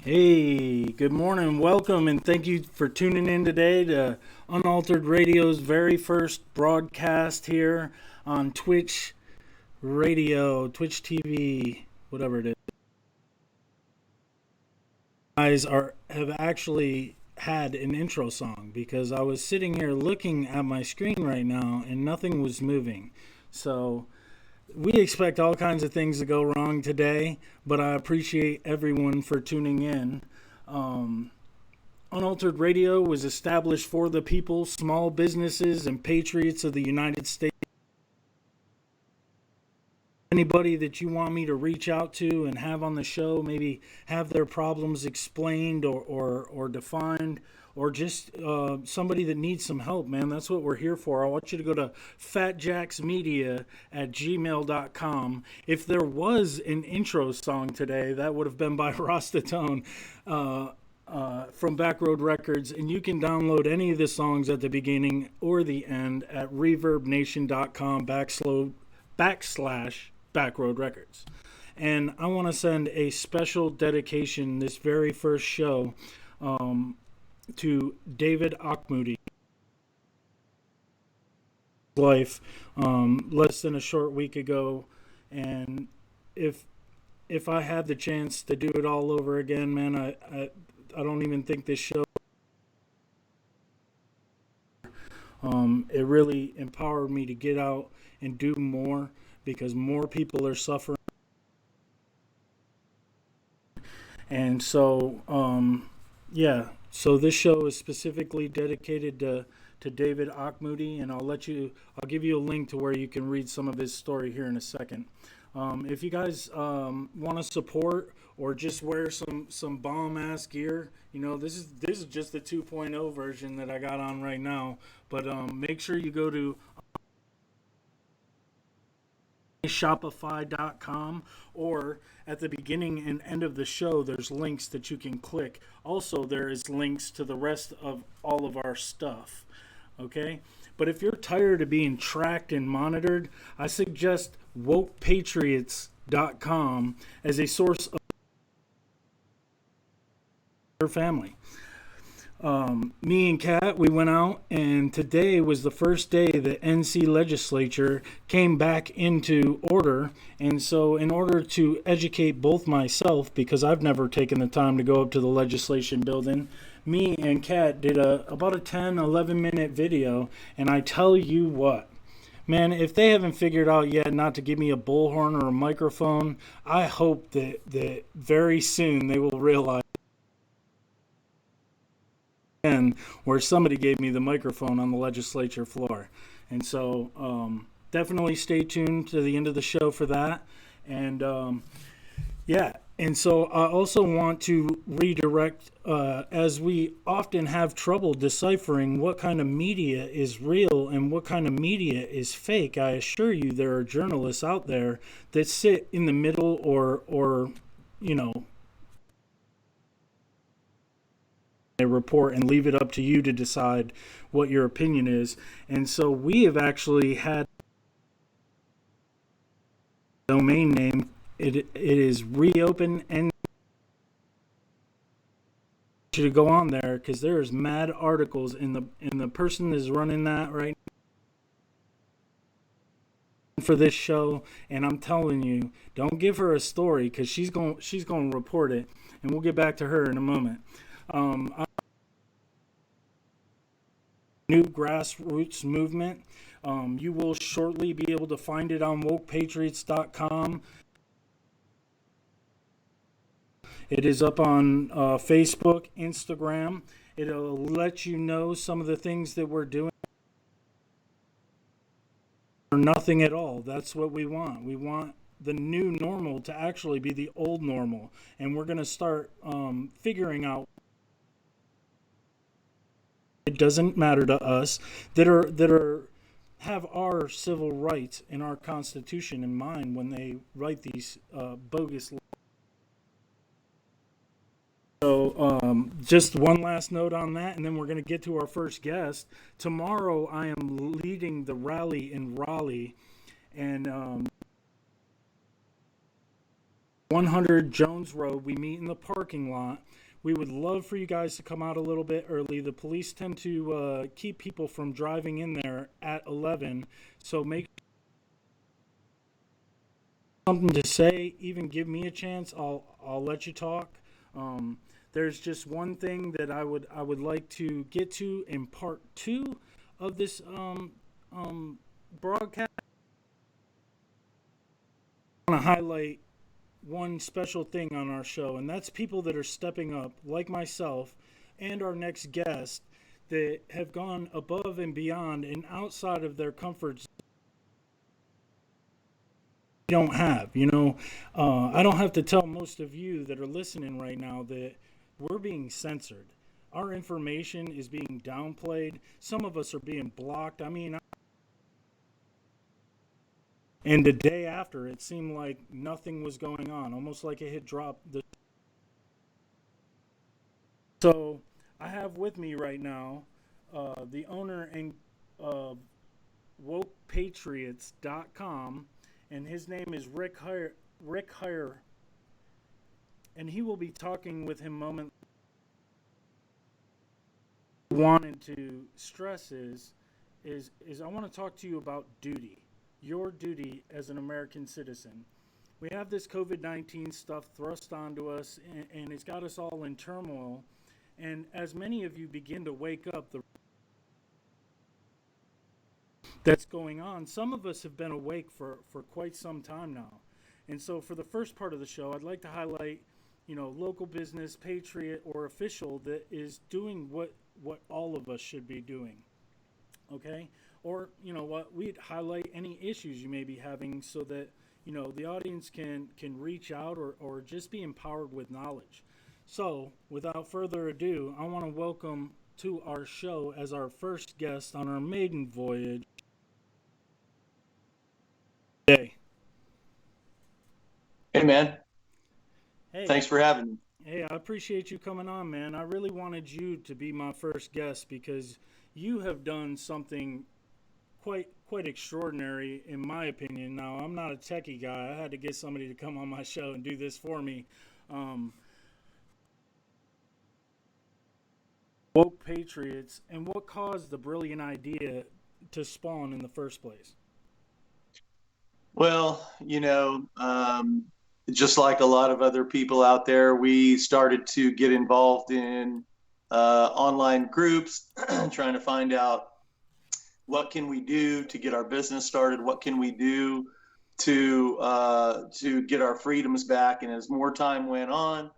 Hey, good morning, welcome, and thank you for tuning in today to Unaltered Radio's very first broadcast here on Twitch Radio, Twitch TV, whatever it is. Guys have actually had an intro song because I was sitting here looking at my screen right now and nothing was moving. So we expect all kinds of things to go wrong today, but I appreciate everyone for tuning in. Um, Unaltered Radio was established for the people, small businesses, and patriots of the United States. Anybody that you want me to reach out to and have on the show, maybe have their problems explained or defined, or just somebody that needs some help, man. That's what we're here for. I want you to go to fatjacksmedia@gmail.com. If there was an intro song today, that would have been by Rostatone. From Backroad Records, and you can download any of the songs at the beginning or the end at reverbnation.com backslash Backroad Records. And I want to send a special dedication this very first show to David Akmoudi. Life less than a short week ago, and if I had the chance to do it all over again, man, I don't even think this show. It really empowered me to get out and do more because more people are suffering. And so, yeah, so this show is specifically dedicated to David Akmoudi, and I'll give you a link to where you can read some of his story here in a second. If you guys want to support or just wear some bomb ass gear, this is just the 2.0 version that I got on right now. But make sure you go to shopify.com, or at the beginning and end of the show there's links that you can click. Also, there is links to the rest of all of our stuff. Okay? But if you're tired of being tracked and monitored, I suggest wokepatriots.com as a source of your family. Me and Kat, we went out, and today was the first day the NC legislature came back into order. And so in order to educate both myself, because I've never taken the time to go up to the legislation building, me and Kat did about a 10-11 minute video. And I tell you what, man, if they haven't figured out yet not to give me a bullhorn or a microphone, I hope that very soon they will realize where somebody gave me the microphone on the legislature floor. And so definitely stay tuned to the end of the show for that. And yeah, and so I also want to redirect, as we often have trouble deciphering what kind of media is real and what kind of media is fake. I assure you there are journalists out there that sit in the middle or you know, a report and leave it up to you to decide what your opinion is. And so we have actually had a domain name. It is reopen, and you to go on there because there's mad articles in the person is running that right for this show. And I'm telling you, don't give her a story because she's going to report it, and we'll get back to her in a moment. New grassroots movement. You will shortly be able to find it on wokepatriots.com. It is up on Facebook, Instagram. It'll let you know some of the things that we're doing. Or nothing at all. That's what we want. We want the new normal to actually be the old normal. And we're going to start figuring out it doesn't matter to us that are have our civil rights and our Constitution in mind when they write these bogus. So just one last note on that, and then we're going to get to our first guest. Tomorrow I am leading the rally in Raleigh, and 100 Jones Road. We meet in the parking lot. We would love for you guys to come out a little bit early. The police tend to keep people from driving in there at 11, so make something to say. Even give me a chance. I'll let you talk. There's just one thing that I would like to get to in part two of this broadcast. I want to highlight one special thing on our show, and that's people that are stepping up, like myself and our next guest, that have gone above and beyond and outside of their comfort zone. Don't have, I don't have to tell most of you that are listening right now that we're being censored. Our information is being downplayed. Some of us are being blocked. I mean, and the day after, it seemed like nothing was going on, almost like it had dropped. So I have with me right now the owner of WokePatriots.com, and his name is Rick Heyer, and he will be talking with him momentarily. Wanted to stress is I want to talk to you about duty, your duty as an American citizen. We have this COVID-19 stuff thrust onto us, and it's got us all in turmoil. And as many of you begin to wake up, that's going on. Some of us have been awake for quite some time now. And so for the first part of the show, I'd like to highlight, local business, patriot, or official that is doing what all of us should be doing. Okay? Or, we'd highlight any issues you may be having so that, the audience can reach out or just be empowered with knowledge. So, without further ado, I want to welcome to our show as our first guest on our maiden voyage. Hey, man. Hey. Thanks for having me. Hey, I appreciate you coming on, man. I really wanted you to be my first guest because you have done something quite extraordinary, in my opinion. Now, I'm not a techie guy. I had to get somebody to come on my show and do this for me. Woke Patriots, and what caused the brilliant idea to spawn in the first place? Well, just like a lot of other people out there, we started to get involved in online groups, trying to find out what can we do to get our business started, what can we do to get our freedoms back. And as more time went on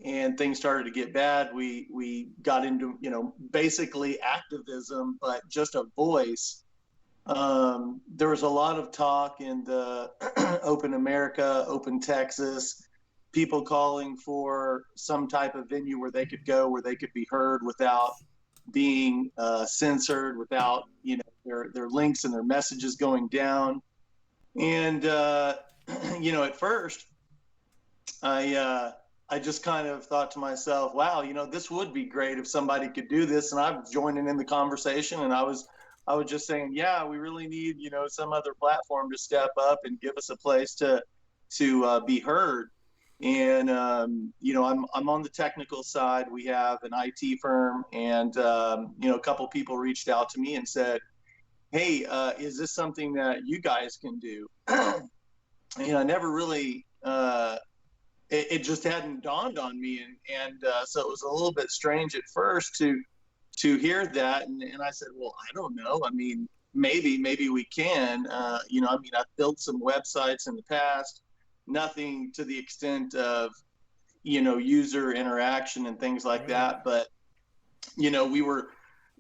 and things started to get bad, we got into basically activism, but just a voice. There was a lot of talk in the Open America, Open Texas, people calling for some type of venue where they could go, where they could be heard without being censored, without their links and their messages going down. And at first, I just kind of thought to myself, wow, this would be great if somebody could do this. And I was joining in the conversation, and I was just saying, yeah, we really need, some other platform to step up and give us a place to be heard. And, I'm on the technical side. We have an IT firm, and, a couple people reached out to me and said, hey, is this something that you guys can do? I never really, it just hadn't dawned on me. And so it was a little bit strange at first to hear that. And I said, well, I don't know. I mean, maybe we can. I've built some websites in the past, nothing to the extent of, user interaction and things like that. But,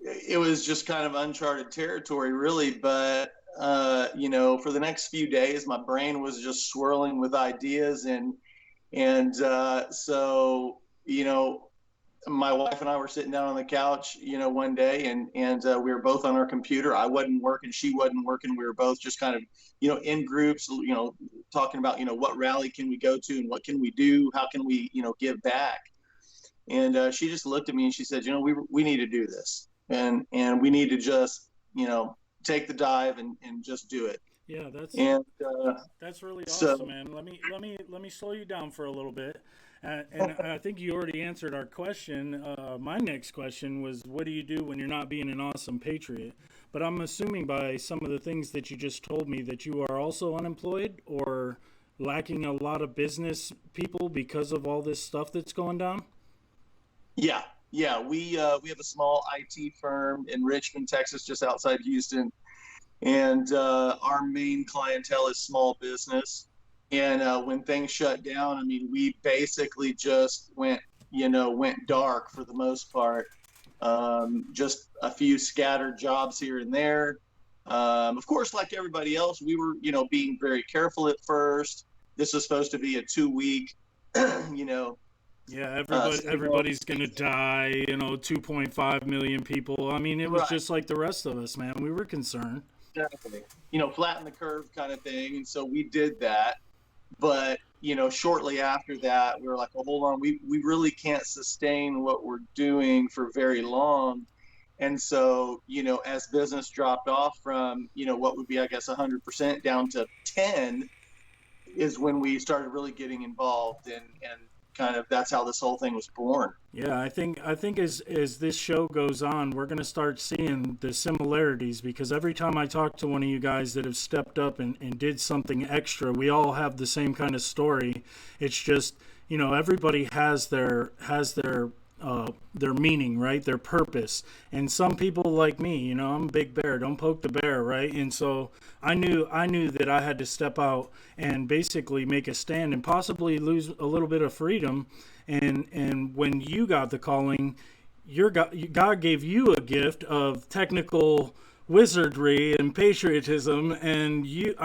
it was just kind of uncharted territory, really. But, for the next few days, my brain was just swirling with ideas. So, my wife and I were sitting down on the couch, one day, and we were both on our computer. I wasn't working, she wasn't working. We were both just kind of, in groups, talking about, what rally can we go to and what can we do? How can we, give back? And she just looked at me and she said, we need to do this, and we need to just, take the dive and just do it. Yeah, And that's really awesome, so, man. Let me slow you down for a little bit. And I think you already answered our question. My next question was, what do you do when you're not being an awesome patriot? But I'm assuming by some of the things that you just told me that you are also unemployed or lacking a lot of business people because of all this stuff that's going down. yeah, yeah, we have a small IT firm in Richmond, Texas, just outside Houston, and our main clientele is small business. And when things shut down, I mean, we basically just went dark for the most part. Just a few scattered jobs here and there. Of course, like everybody else, we were, being very careful at first. This was supposed to be a 2 week, you know, Yeah, stimulus. everybody's gonna die. 2.5 million people. I mean, it was Right, just like the rest of us, man. We were concerned. exactly. Flatten the curve kind of thing. And so we did that. But, shortly after that, we were like, well, hold on, we really can't sustain what we're doing for very long. And so, as business dropped off from, what would be, I guess, 100% down to 10 is when we started really getting involved, and kind of that's how this whole thing was born. Yeah, I think as this show goes on, we're gonna start seeing the similarities because every time I talk to one of you guys that have stepped up and did something extra, we all have the same kind of story. It's just, everybody has their meaning, right? Their purpose. And some people like me, I'm a big bear. Don't poke the bear, right? And so I knew that I had to step out and basically make a stand and possibly lose a little bit of freedom. And when you got the calling, God gave you a gift of technical wizardry and patriotism, and you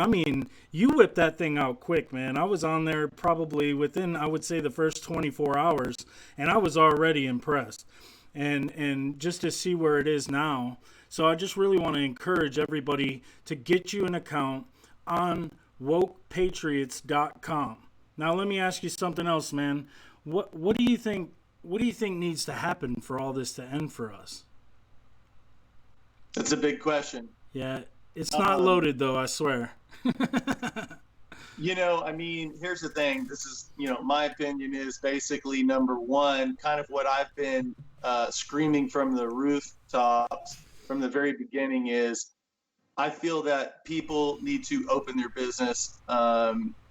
whipped that thing out quick, man. I was on there probably within, I would say, the first 24 hours, and I was already impressed. And just to see where it is now, so I just really want to encourage everybody to get you an account on wokepatriots.com. Now let me ask you something else, man. What do you think, needs to happen for all this to end for us? That's a big question. Yeah, it's not Um, loaded though, I swear. I mean, here's the thing. This is, my opinion is basically number one, kind of what I've been screaming from the rooftops from the very beginning is I feel that people need to open their business.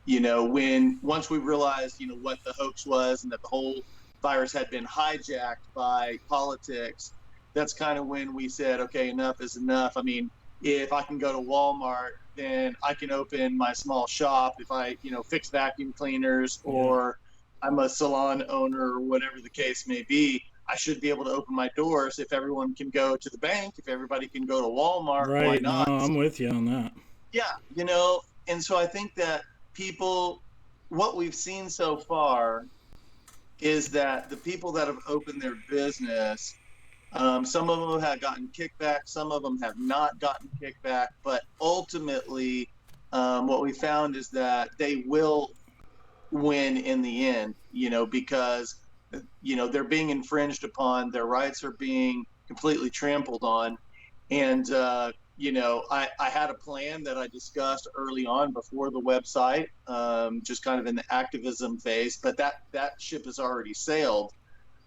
When once we realized, what the hoax was and that the whole virus had been hijacked by politics, that's kind of when we said, okay, enough is enough. I mean, if I can go to Walmart, then I can open my small shop. If I, fix vacuum cleaners, Yeah, or I'm a salon owner or whatever the case may be, I should be able to open my doors. If everyone can go to the bank, if everybody can go to Walmart, why right. No, not? I'm with you on that. Yeah, and so I think that people, what we've seen so far is that the people that have opened their business, some of them have gotten kickback, some of them have not gotten kickback, but ultimately, what we found is that they will win in the end, because, they're being infringed upon, their rights are being completely trampled on. And, I had a plan that I discussed early on before the website, just kind of in the activism phase, but that ship has already sailed.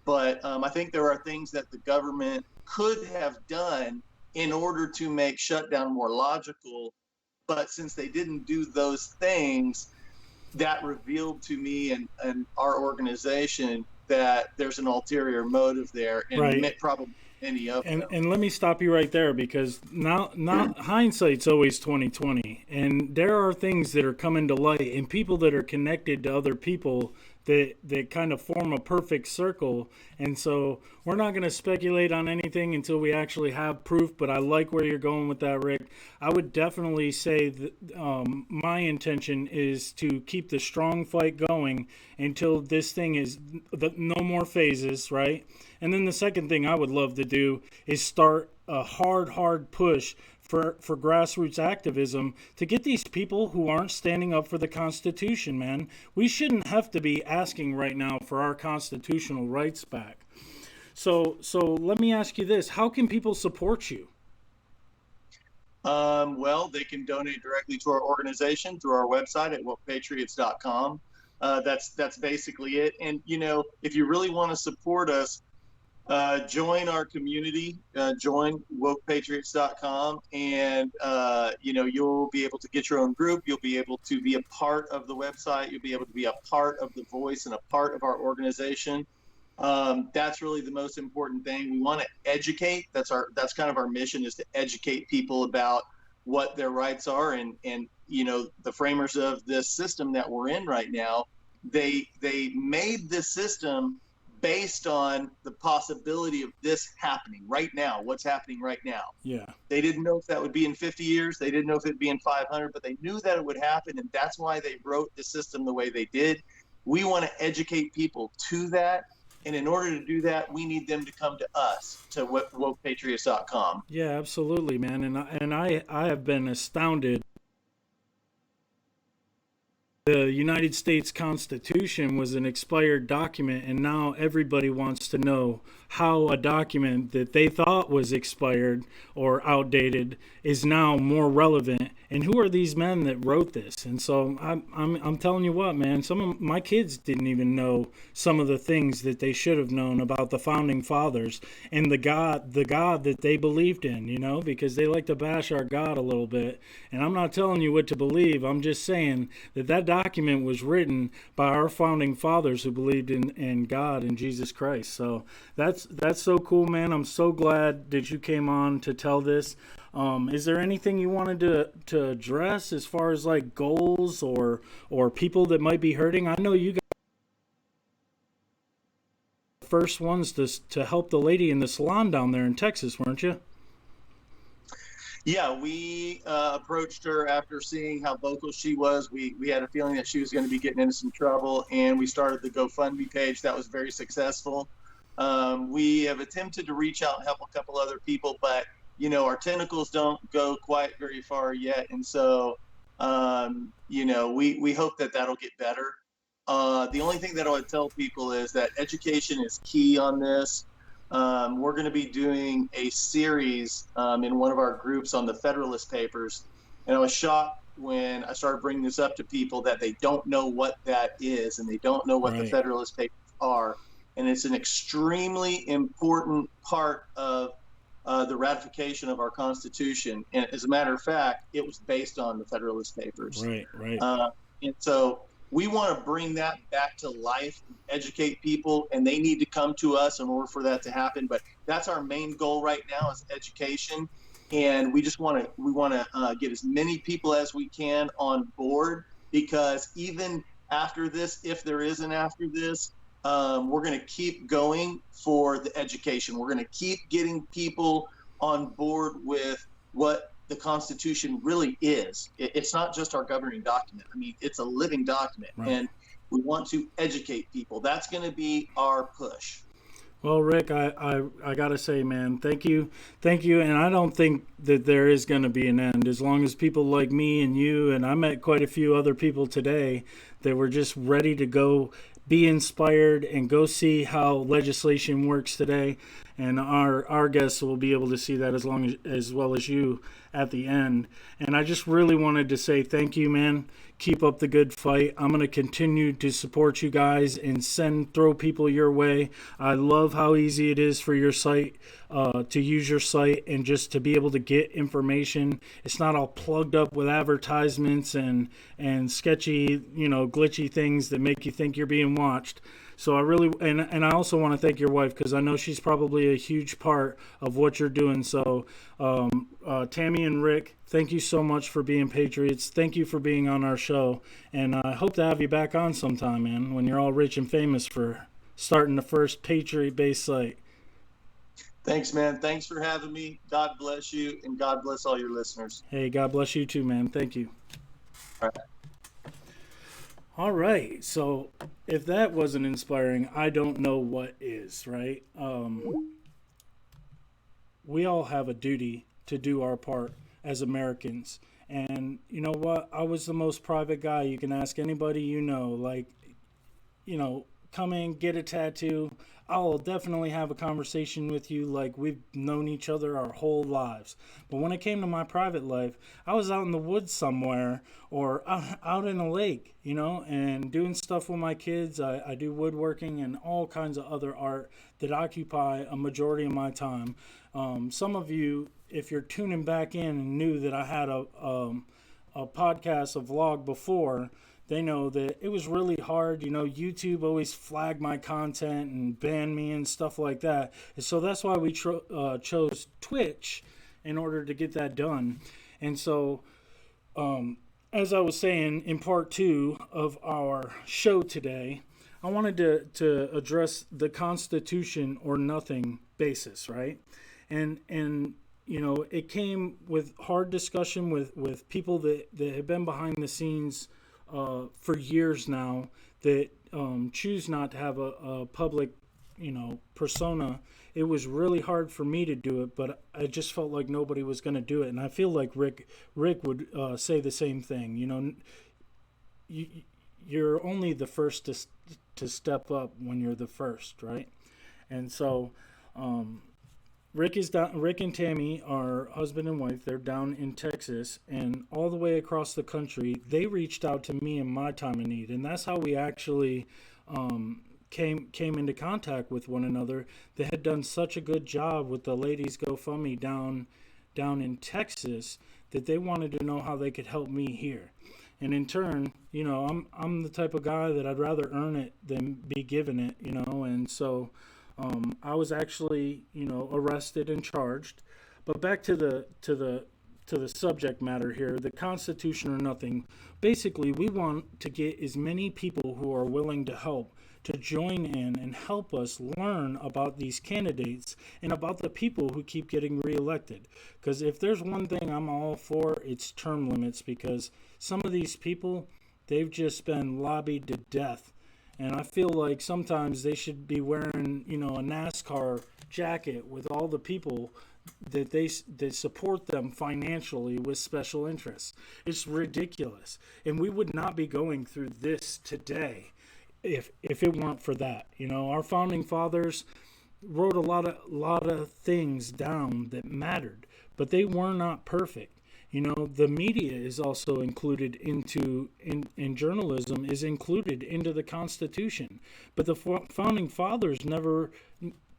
But I think there are things that the government could have done in order to make shutdown more logical. But since they didn't do those things, that revealed to me and our organization that there's an ulterior motive there, and Right. probably many of And them. and let me stop you right there because now not hindsight's always 2020, and there are things that are coming to light and people that are connected to other people that kind of form a perfect circle. And so we're not going to speculate on anything until we actually have proof. But I like where you're going with that, Rick. I would definitely say that my intention is to keep the strong fight going until this thing is no more phases, right? And then the second thing I would love to do is start a hard push for grassroots activism to get these people who aren't standing up for the Constitution, man. We shouldn't have to be asking right now for our constitutional rights back. So let me ask you this: how can people support you? Well, they can donate directly to our organization through our website at wokepatriots.com. That's basically it. And if you really want to support us, join our community, join wokepatriots.com, and you'll be able to get your own group. You'll be able to be a part of the website. You'll be able to be a part of the voice and a part of our organization. That's really the most important thing. We want to educate. That's kind of our mission, is to educate people about what their rights are. And the framers of this system that we're in right now, they made this system based on the possibility of this happening right now. What's happening right now? Yeah. They didn't know if that would be in 50 years. They didn't know if it'd be in 500, but they knew that it would happen, and that's why they wrote the system the way they did. We want to educate people to that. And in order to do that, we need them to come to us, to wokepatriots.com. Yeah, absolutely, man. And I have been astounded. The United States Constitution was an expired document, and now everybody wants to know how a document that they thought was expired or outdated is now more relevant. And who are these men that wrote this? And so I'm telling you what, man. Some of my kids didn't even know some of the things that they should have known about the founding fathers and the God that they believed in. Because they like to bash our God a little bit. And I'm not telling you what to believe. I'm just saying that document was written by our founding fathers who believed in God and Jesus Christ. So that's so cool, man. I'm so glad that you came on to tell this. Is there anything you wanted to address as far as like goals or people that might be hurting? I know you guys were the first ones to help the lady in the salon down there in Texas, weren't you? Yeah, we approached her after seeing how vocal she was. We had a feeling that she was going to be getting into some trouble, and we started the GoFundMe page. That was very successful. We have attempted to reach out and help a couple other people, but our tentacles don't go quite very far yet, and so we hope that that'll get better. The only thing that I would tell people is that education is key on this. We're going to be doing a series in one of our groups on the Federalist Papers. And I was shocked when I started bringing this up to people that they don't know what that is and they don't know what the Right. Federalist Papers are. And it's an extremely important part of the ratification of our Constitution. And as a matter of fact, it was based on the Federalist Papers. Right. Right. And so we want to bring that back to life, educate people, and they need to come to us in order for that to happen. But that's our main goal right now, is education. And we want to get as many people as we can on board, because even after this, if there is an after this, we're going to keep going for the education. We're going to keep getting people on board with what the Constitution really is. It's not just our governing document. I mean, it's a living document, Right. and we want to educate people. That's going to be our push. Well, Rick, I gotta say, man, thank you, and I don't think that there is going to be an end as long as people like me and you, and I met quite a few other people today that were just ready to go be inspired and go see how legislation works today, and our guests will be able to see that as well as you at the end. And I just really wanted to say thank you, man. Keep up the good fight. I'm going to continue to support you guys and throw people your way. I love how easy it is for your site to use your site and just to be able to get information. It's not all plugged up with advertisements and sketchy, glitchy things that make you think you're being watched. So I really, and I also want to thank your wife, because I know she's probably a huge part of what you're doing. So Tammy and Rick, thank you so much for being patriots. Thank you for being on our show. And I hope to have you back on sometime, man, when you're all rich and famous for starting the first patriot-based site. Thanks, man. Thanks for having me. God bless you, and God bless all your listeners. Hey, God bless you too, man. Thank you. All right. All right. So if that wasn't inspiring, I don't know what is, right? We all have a duty to do our part as Americans. And you know what? I was the most private guy. You can ask anybody like, come in, get a tattoo, I'll definitely have a conversation with you like we've known each other our whole lives. But when it came to my private life, I was out in the woods somewhere or out in a lake, and doing stuff with my kids. I do woodworking and all kinds of other art that occupy a majority of my time. Some of you, if you're tuning back in and knew that I had a podcast, a vlog before, they know that it was really hard. YouTube always flagged my content and banned me and stuff like that. And so that's why we chose Twitch in order to get that done. And so, as I was saying in part 2 of our show today, I wanted to address the Constitution or nothing basis, right? And it came with hard discussion with people that have been behind the scenes for years now, that choose not to have a public, persona. It was really hard for me to do it, but I just felt like nobody was going to do it. And I feel like Rick would say the same thing. You're only the first to step up when you're the first, right? And so Rick and Tammy are husband and wife. They're down in Texas, and all the way across the country, they reached out to me in my time of need, and that's how we actually came into contact with one another. They had done such a good job with the ladies GoFundMe down in Texas that they wanted to know how they could help me here. And in turn, I'm the type of guy that I'd rather earn it than be given it, and so. I was actually, arrested and charged. But back to the subject matter here, the Constitution or nothing. Basically, we want to get as many people who are willing to help to join in and help us learn about these candidates and about the people who keep getting reelected. Because if there's one thing I'm all for, it's term limits, because some of these people, they've just been lobbied to death. And I feel like sometimes they should be wearing, a NASCAR jacket with all the people that support them financially with special interests. It's ridiculous. And we would not be going through this today if it weren't for that. Our founding fathers wrote a lot of things down that mattered, but they were not perfect. The media is also included in journalism is included into the Constitution. But the founding fathers never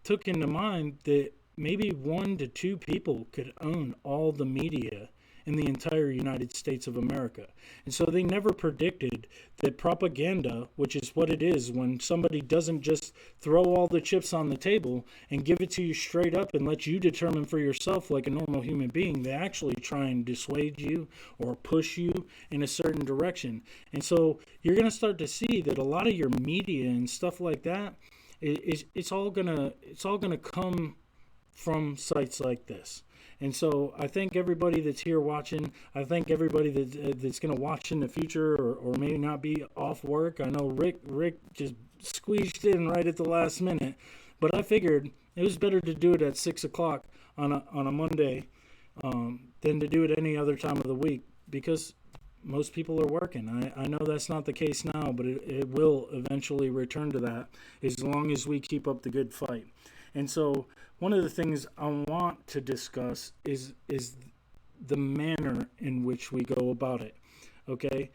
took into mind that maybe 1 to 2 people could own all the media in the entire United States of America. And so they never predicted that propaganda, which is what it is when somebody doesn't just throw all the chips on the table and give it to you straight up and let you determine for yourself like a normal human being. They actually try and dissuade you or push you in a certain direction. And so you're going to start to see that a lot of your media and stuff like that, it's all gonna come from sites like this. And so I thank everybody that's here watching. I thank everybody that's going to watch in the future or may not be off work. I know Rick just squeezed in right at the last minute. But I figured it was better to do it at 6 o'clock on a Monday than to do it any other time of the week, because most people are working. I know that's not the case now, but it will eventually return to that as long as we keep up the good fight. And so one of the things I want to discuss is the manner in which we go about it. Okay?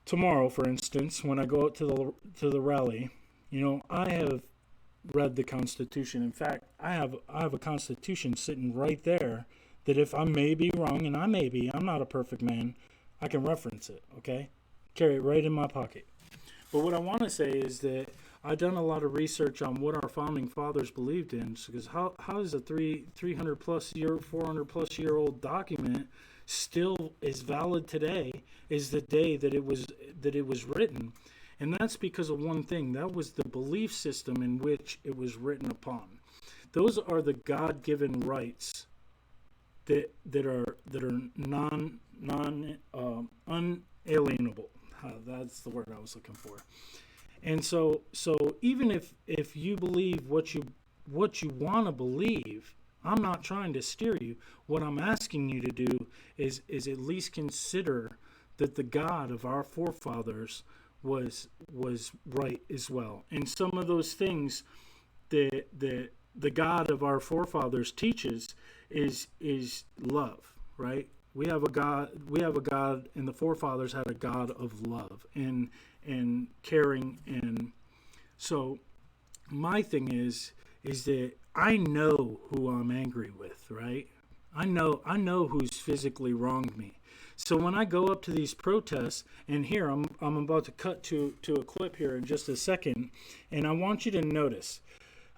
Tomorrow, for instance, when I go out to the rally, I have read the Constitution. In fact, I have a Constitution sitting right there that if I may be wrong, and I'm not a perfect man, I can reference it, okay? Carry it right in my pocket. But what I want to say is that I've done a lot of research on what our founding fathers believed in, because how is a 300 plus year, 400 plus year old document still as valid today as the day that it was written? And that's because of one thing. That was the belief system in which it was written upon. Those are the God-given rights that are unalienable. That's the word I was looking for. And so even if you believe what you want to believe, I'm not trying to steer you. What I'm asking you to do is at least consider that the God of our forefathers was right as well. And some of those things that the God of our forefathers teaches is love, right? We have a God, and the forefathers had a God of love and caring. And so my thing is that I know who I'm angry with, right? I know who's physically wronged me. So when I go up to these protests, and here I'm about to cut to a clip here in just a second, and I want you to notice,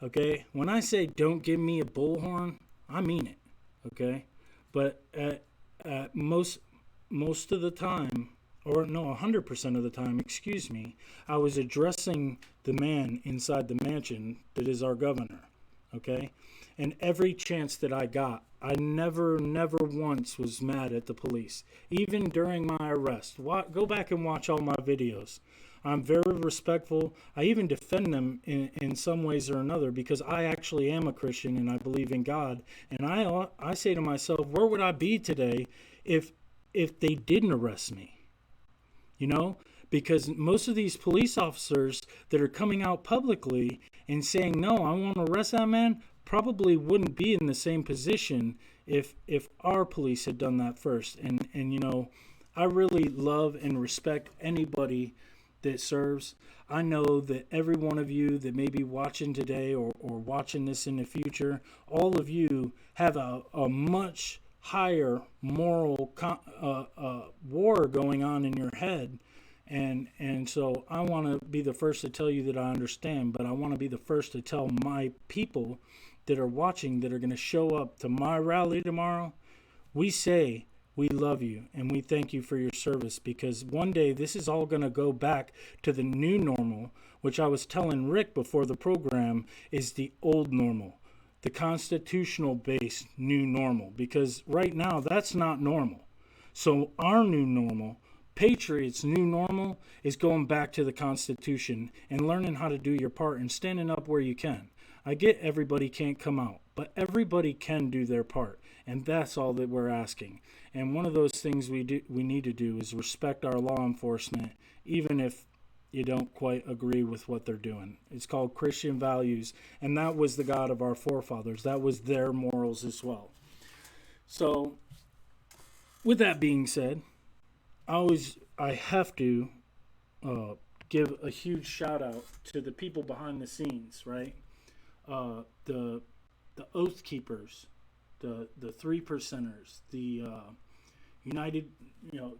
okay? When I say don't give me a bullhorn, I mean it, okay? But most of the time, or no, 100% of the time, excuse me, I was addressing the man inside the mansion that is our governor, okay? And every chance that I got, I never once was mad at the police, even during my arrest. Go back and watch all my videos. I'm very respectful. I even defend them in some ways or another because I actually am a Christian and I believe in God. And I say to myself, where would I be today if they didn't arrest me? You know, because most of these police officers that are coming out publicly and saying, no, I want to arrest that man, probably wouldn't be in the same position if our police had done that first. And you know, I really love and respect anybody that serves. I know that every one of you that may be watching today or watching this in the future, all of you have a much higher moral war going on in your head. And so I want to be the first to tell you that I understand, but I want to be the first to tell my people that are watching, that are going to show up to my rally tomorrow, we say we love you and we thank you for your service, because one day this is all going to go back to the new normal, which I was telling Rick before the program is the old normal, the constitutional based new normal, because right now that's not normal. So our new normal, Patriots' new normal, is going back to the Constitution and learning how to do your part and standing up where you can. I get everybody can't come out, but everybody can do their part, and that's all that we're asking. And one of those things we need to do is respect our law enforcement, even if you don't quite agree with what they're doing. It's called Christian values, and that was the God of our forefathers. That was their morals as well. So, with that being said, I have to give a huge shout out to the people behind the scenes, right? The Oath Keepers, the 3%ers, the United, you know,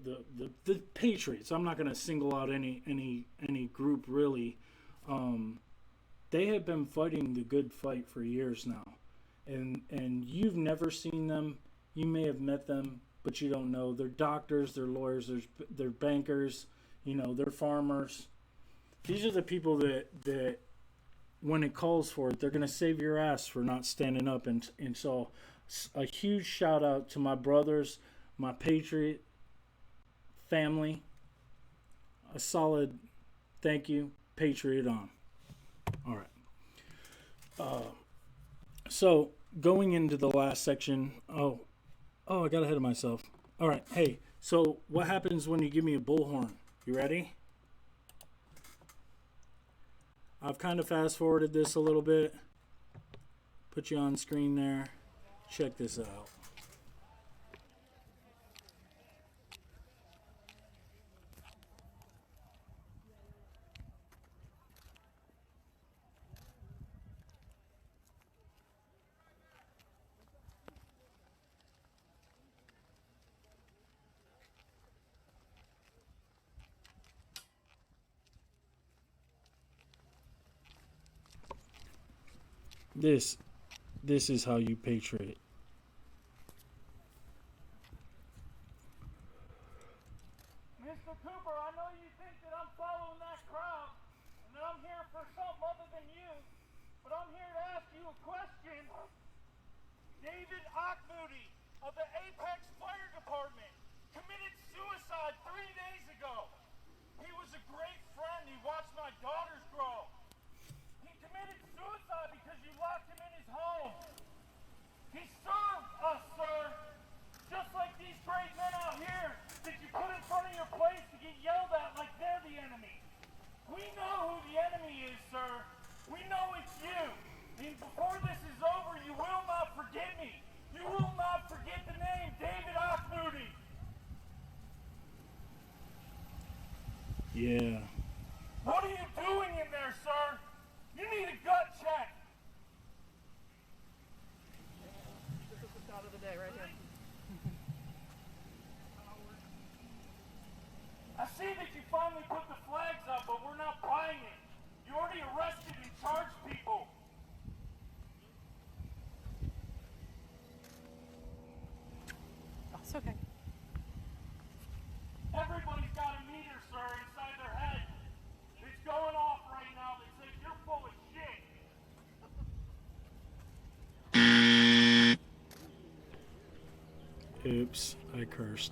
the Patriots. I'm not going to single out any group really. They have been fighting the good fight for years now, and you've never seen them. You may have met them, but you don't know. They're doctors, they're lawyers, they're bankers, you know, they're farmers. These are the people that when it calls for it, they're going to save your ass for not standing up. And so a huge shout out to my brothers, my Patriot family. A solid thank you. Patriot on. All right. So going into the last section. Oh, I got ahead of myself. All right. Hey, so what happens when you give me a bullhorn? You ready? I've kind of fast forwarded this a little bit. Put you on screen there. Check this out. This is how you patriot. Mr. Cooper, I know you think that I'm following that crowd and that I'm here for something other than you, but I'm here to ask you a question. David Ockmoody of the Apex Fire Department committed suicide 3 days ago. He was a great friend. He watched my daughters grow. He committed suicide because you locked him in his home. He served us, sir, just like these great men out here that you put in front of your place to get yelled at like they're the enemy. Oops, I cursed.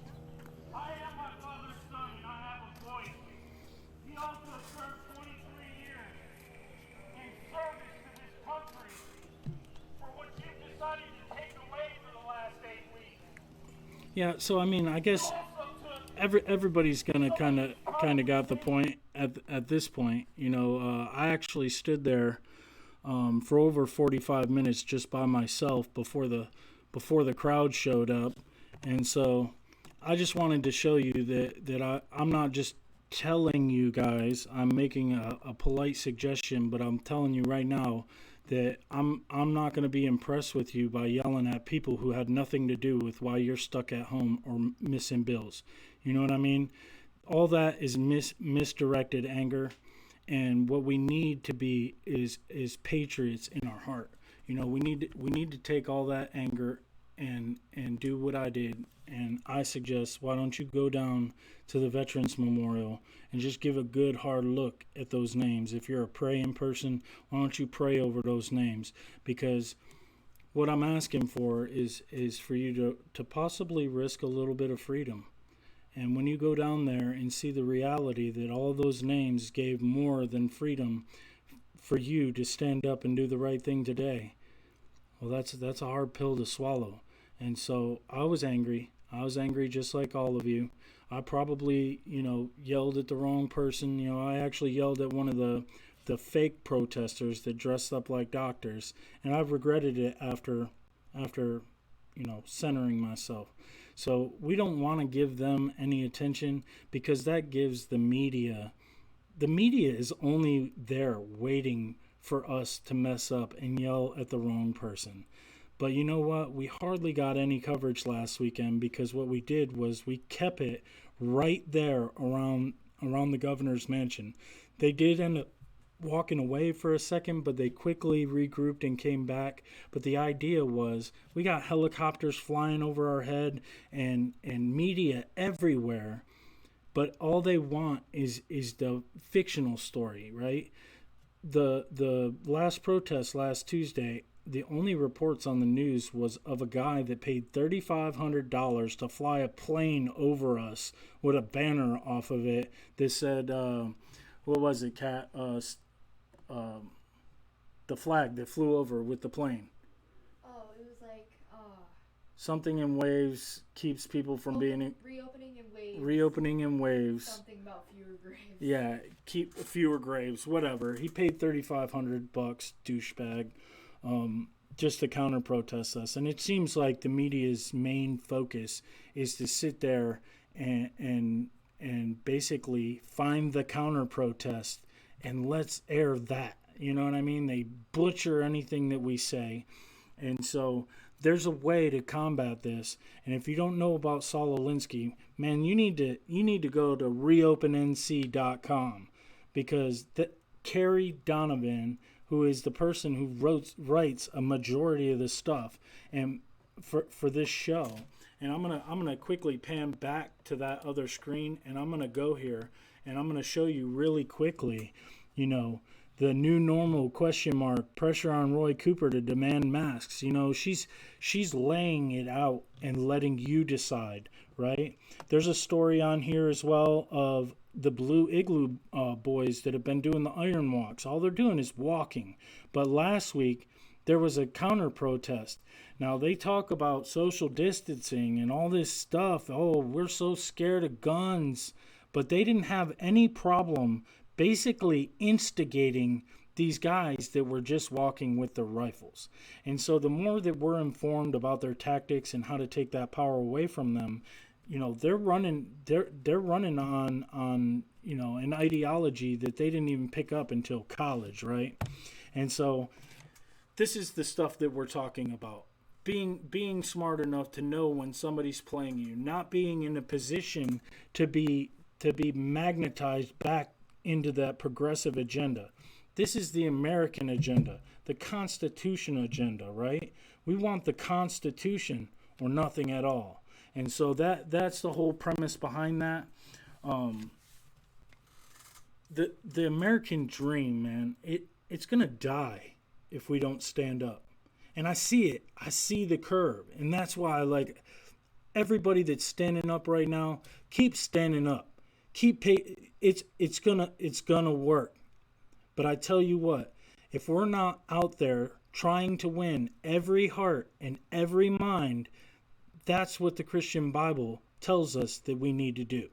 I am my father's son, and I have a voice. He also served 23 years in service to this country for what you've decided to take away for the last 8 weeks. Yeah, so I mean, I You guess also took everybody's gonna kind of got the point at this point. You know, I actually stood there for over 45 minutes just by myself before the crowd showed up, and so I just wanted to show you that I'm not just telling you guys. I'm making a polite suggestion, but I'm telling you right now that I'm not going to be impressed with you by yelling at people who had nothing to do with why you're stuck at home or missing bills. You know what I mean? All that is misdirected anger, and what we need to be is patriots in our heart. You know, we need to take all that anger and do what I did. And I suggest, why don't you go down to the Veterans Memorial and just give a good hard look at those names. If you're a praying person, why don't you pray over those names? Because what I'm asking for is for you to possibly risk a little bit of freedom. And when you go down there and see the reality that all those names gave more than freedom for you to stand up and do the right thing today, well, that's a hard pill to swallow. And so I was angry. I was angry just like all of you. I probably, yelled at the wrong person. I actually yelled at one of the fake protesters that dressed up like doctors, and I've regretted it after centering myself. So we don't want to give them any attention, because that gives the media is only there waiting for us to mess up and yell at the wrong person. But you know what? We hardly got any coverage last weekend, because what we did was we kept it right there around the governor's mansion. They did end up walking away for a second, but they quickly regrouped and came back. But the idea was, we got helicopters flying over our head and media everywhere, but all they want is the fictional story, right? The last protest last Tuesday, the only reports on the news was of a guy that paid $3,500 to fly a plane over us with a banner off of it that said, what was it, Kat? The flag that flew over with the plane. Oh, it was like Something in waves keeps people from being reopening in waves. Reopening in waves. Something about fewer graves. Yeah, keep fewer graves. Whatever. He paid $3,500, douchebag, just to counter protest us. And it seems like the media's main focus is to sit there and basically find the counter protest and let's air that. You know what I mean? They butcher anything that we say. And so there's a way to combat this. And if you don't know about Saul Alinsky, man, you need to go to reopennc.com, because Carrie Donovan, who is the person who writes a majority of the stuff and for this show. And I'm gonna quickly pan back to that other screen, and I'm gonna go here and I'm gonna show you really quickly, the new normal ? Pressure on Roy Cooper to demand masks. She's laying it out and letting you decide, right? There's a story on here as well of the Blue Igloo boys that have been doing the iron walks. All they're doing is walking. But last week there was a counter protest. Now they talk about social distancing and all this stuff. Oh, we're so scared of guns. But they didn't have any problem basically instigating these guys that were just walking with their rifles. And so the more that we're informed about their tactics and how to take that power away from them, they're running on an ideology that they didn't even pick up until college, right? And so this is the stuff that we're talking about. Being smart enough to know when somebody's playing you, not being in a position to be magnetized back into that progressive agenda. This is the American agenda, the Constitution agenda, right? We want the Constitution or nothing at all. And so that's the whole premise behind that. The American dream, man, it's gonna die if we don't stand up. And I see it. I see the curve. And that's why everybody that's standing up right now, keep standing up. It's gonna work. But I tell you what, if we're not out there trying to win every heart and every mind, that's what the Christian Bible tells us that we need to do.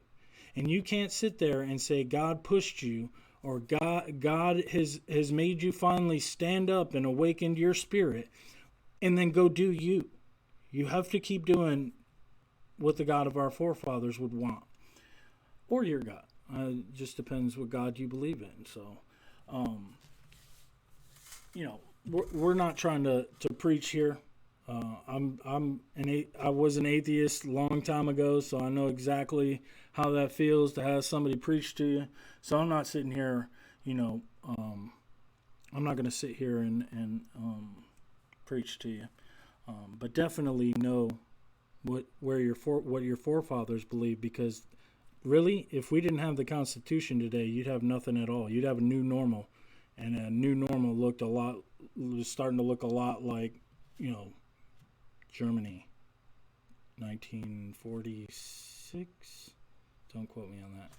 And you can't sit there and say God pushed you, or God has made you finally stand up and awakened your spirit, and then go do you. You have to keep doing what the God of our forefathers would want, or your God. It just depends what God you believe in. So, we're not trying to preach here. I was an atheist a long time ago, so I know exactly how that feels to have somebody preach to you. So I'm not sitting here, I'm not going to sit here and preach to you. But definitely know what your forefathers believe, because really, if we didn't have the Constitution today, you'd have nothing at all. You'd have a new normal, and a new normal was starting to look a lot like, Germany, 1946. Don't quote me on that.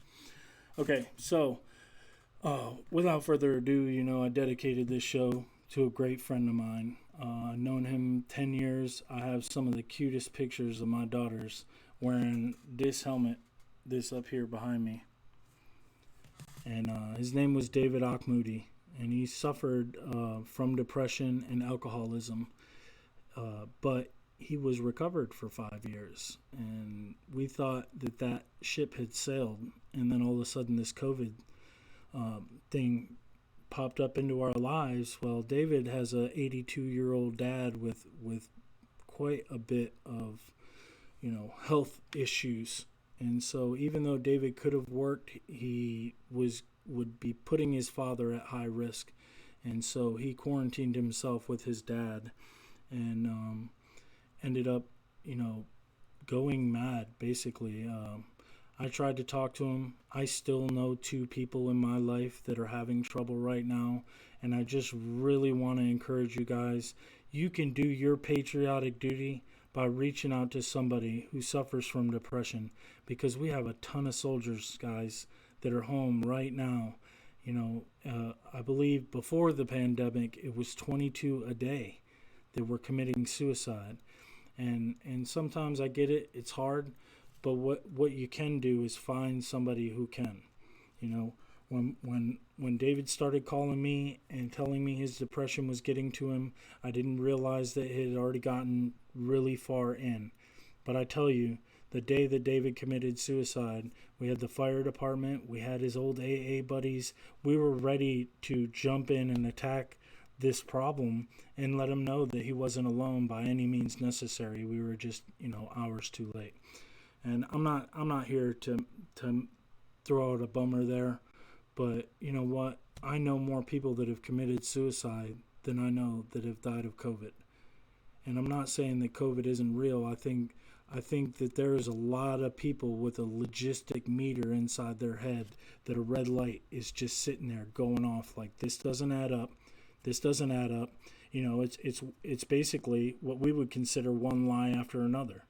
Okay, so without further ado, I dedicated this show to a great friend of mine. I've known him 10 years. I have some of the cutest pictures of my daughters wearing this helmet, this up here behind me. And his name was David Akmoudi, and he suffered from depression and alcoholism. But he was recovered for 5 years, and we thought that ship had sailed, and then all of a sudden this COVID thing popped up into our lives. Well, David has a 82-year-old dad with quite a bit of health issues, and so even though David could have worked, he would be putting his father at high risk, and so he quarantined himself with his dad, and ended up, going mad, basically. I tried to talk to him. I still know 2 people in my life that are having trouble right now, and I just really want to encourage you guys. You can do your patriotic duty by reaching out to somebody who suffers from depression, because we have a ton of soldiers, guys, that are home right now. I believe before the pandemic, it was 22 a day that were committing suicide. And sometimes I get it, it's hard, but what you can do is find somebody who can. When David started calling me and telling me his depression was getting to him, I didn't realize that it had already gotten really far in. But I tell you, the day that David committed suicide, we had the fire department, we had his old AA buddies, we were ready to jump in and attack this problem and let him know that he wasn't alone by any means necessary. We were just, hours too late. And I'm not here to throw out a bummer there, but you know what? I know more people that have committed suicide than I know that have died of COVID. And I'm not saying that COVID isn't real. I think that there is a lot of people with a logistic meter inside their head that a red light is just sitting there going off like, this doesn't add up. This doesn't add up. It's basically what we would consider one lie after another.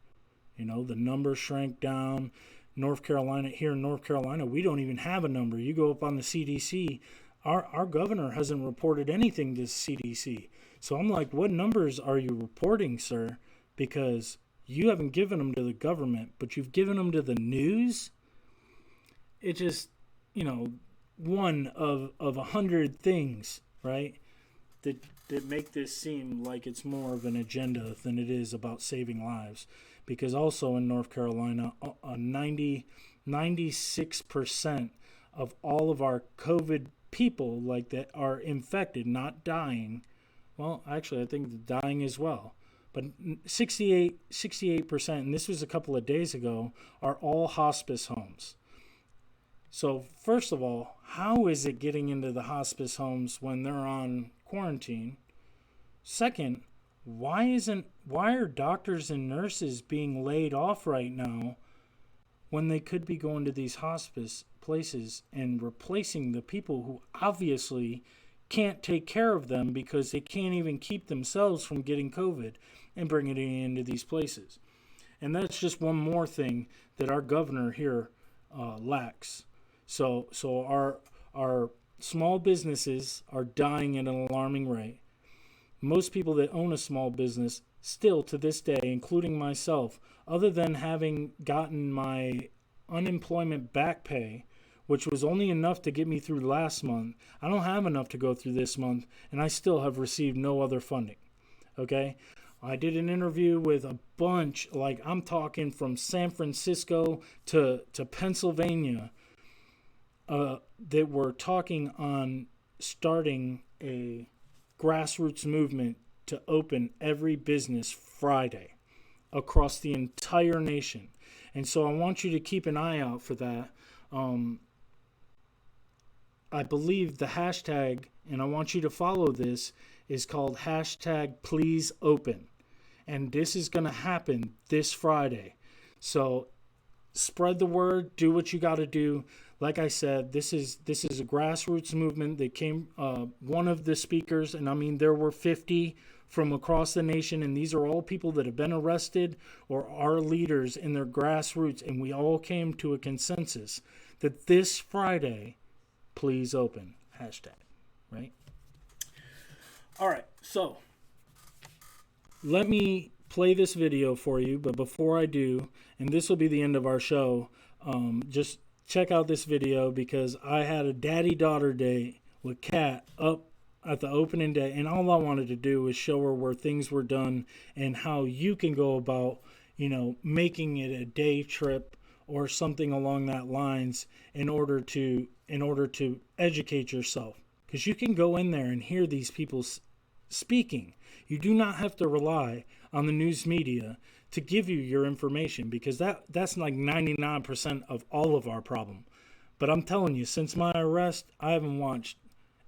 The numbers shrank down. Here in North Carolina, we don't even have a number. You go up on the CDC, our governor hasn't reported anything to CDC. So I'm like, what numbers are you reporting, sir? Because you haven't given them to the government, but you've given them to the news. It just, one of 100 things, right? That make this seem like it's more of an agenda than it is about saving lives. Because also in North Carolina, 96% of all of our COVID people that are infected, not dying, well, actually I think dying as well, but 68%, and this was a couple of days ago, are all hospice homes. So first of all, how is it getting into the hospice homes when they're on quarantine? Second, why are doctors and nurses being laid off right now when they could be going to these hospice places and replacing the people who obviously can't take care of them because they can't even keep themselves from getting COVID and bringing it into these places? And that's just one more thing that our governor here lacks. So our small businesses are dying at an alarming rate. Most people that own a small business still to this day, including myself, other than having gotten my unemployment back pay, which was only enough to get me through last month, I don't have enough to go through this month, and I still have received no other funding. Okay? I did an interview with a bunch, like I'm talking from San Francisco to Pennsylvania, that were talking on starting a grassroots movement to open every business Friday across the entire nation. And so I want you to keep an eye out for that. I believe the hashtag, and I want you to follow this, is called #PleaseOpen. And this is going to happen this Friday. So spread the word, do what you got to do. Like I said, this is a grassroots movement that came, one of the speakers, and I mean, there were 50 from across the nation, and these are all people that have been arrested or are leaders in their grassroots, and we all came to a consensus that this Friday, please open, hashtag, right? All right, so let me play this video for you, but before I do, and this will be the end of our show, just check out this video because I had a daddy-daughter day with Kat up at the opening day, and all I wanted to do was show her where things were done and how you can go about, making it a day trip or something along that lines in order to educate yourself, because you can go in there and hear these people speaking. You do not have to rely on the news media to give you your information, because that's like 99% of all of our problem. But I'm telling you, since my arrest, I haven't watched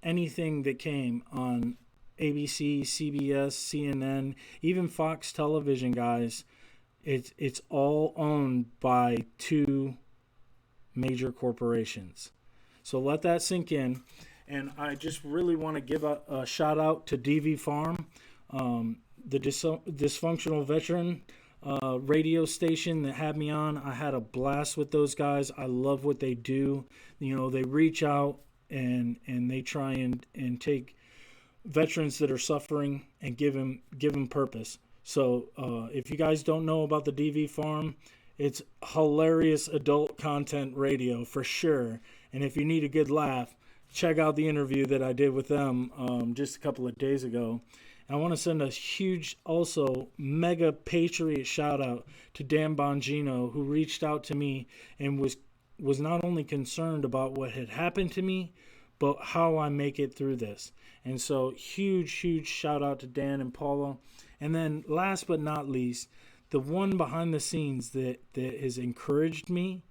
anything that came on ABC, CBS, CNN, even Fox Television, guys. It's all owned by two major corporations. So let that sink in. And I just really want to give a shout out to DV Farm, the dysfunctional veteran radio station that had me on. I had a blast with those guys. I love what they do. They reach out and they try and take veterans that are suffering and give them purpose. So if you guys don't know about the DV Farm, it's hilarious adult content radio for sure. And if you need a good laugh, check out the interview that I did with them just a couple of days ago. I want to send a huge, also mega patriot shout out to Dan Bongino, who reached out to me and was not only concerned about what had happened to me, but how I make it through this. And so huge shout out to Dan and Paula. And then last but not least, the one behind the scenes that has encouraged me,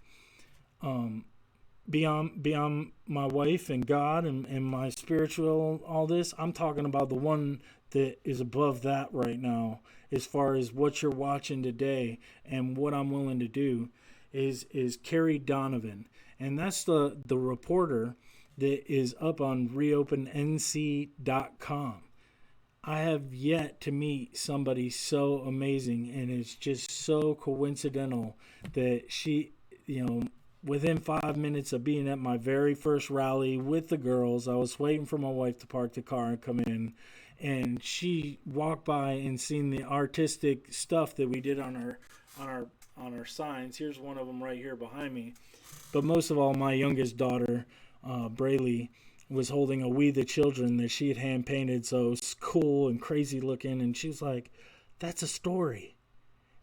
beyond my wife and God and my spiritual, all this, I'm talking about the one that is above that right now, as far as what you're watching today and what I'm willing to do, is Carrie Donovan. And that's the reporter that is up on reopennc.com. I have yet to meet somebody so amazing, and it's just so coincidental that she, within 5 minutes of being at my very first rally with the girls, I was waiting for my wife to park the car and come in, and she walked by and seen the artistic stuff that we did on our signs. Here's one of them right here behind me. But most of all, my youngest daughter, Braylee, was holding a We the Children that she had hand painted, so it was cool and crazy looking, and she was like, "That's a story."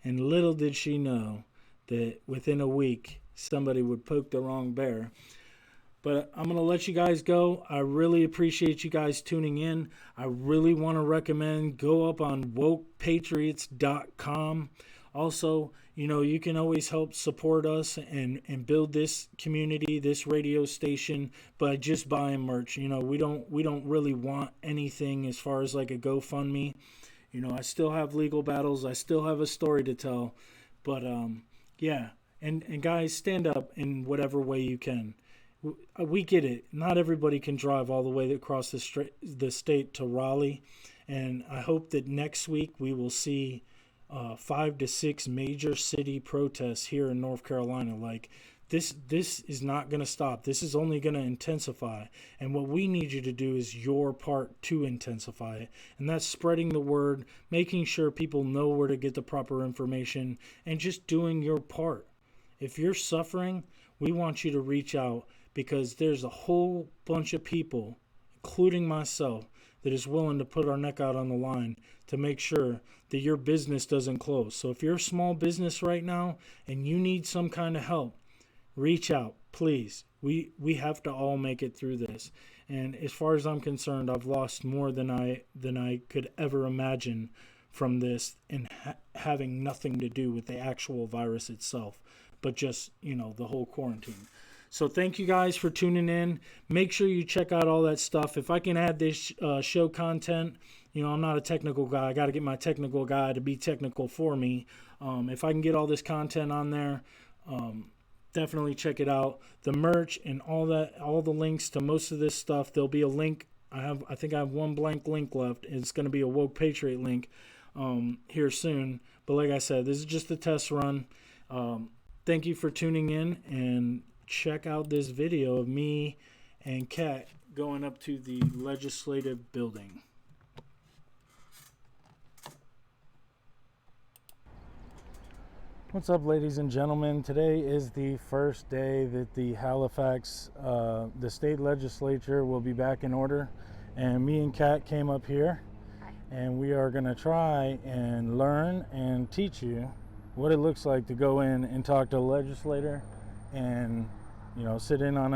And little did she know that within a week somebody would poke the wrong bear. But I'm going to let you guys go. I really appreciate you guys tuning in. I really want to recommend go up on wokepatriots.com. Also, you can always help support us and build this community, this radio station, by just buying merch. We don't really want anything as far as like a GoFundMe. I still have legal battles. I still have a story to tell. But yeah, and guys, stand up in whatever way you can. We get it. Not everybody can drive all the way across the state to Raleigh. And I hope that next week we will see 5 to 6 major city protests here in North Carolina. Like, this is not going to stop. This is only going to intensify. And what we need you to do is your part to intensify it. And that's spreading the word, making sure people know where to get the proper information, and just doing your part. If you're suffering, we want you to reach out, because there's a whole bunch of people, including myself, that is willing to put our neck out on the line to make sure that your business doesn't close. So if you're a small business right now and you need some kind of help, reach out, please. We have to all make it through this. And as far as I'm concerned, I've lost more than I could ever imagine from this, and having nothing to do with the actual virus itself, but just, the whole quarantine. So thank you guys for tuning in. Make sure you check out all that stuff. If I can add this show content, I'm not a technical guy. I got to get my technical guy to be technical for me. If I can get all this content on there, definitely check it out. The merch and all the links to most of this stuff, there'll be a link. I think I have one blank link left. It's going to be a Woke Patriot link here soon. But like I said, this is just a test run. Thank you for tuning in, and check out this video of me and Kat going up to the legislative building. What's up, ladies and gentlemen? Today is the first day that the Halifax, the state legislature will be back in order, and me and Kat came up here, and we are going to try and learn and teach you what it looks like to go in and talk to a legislator and sit in on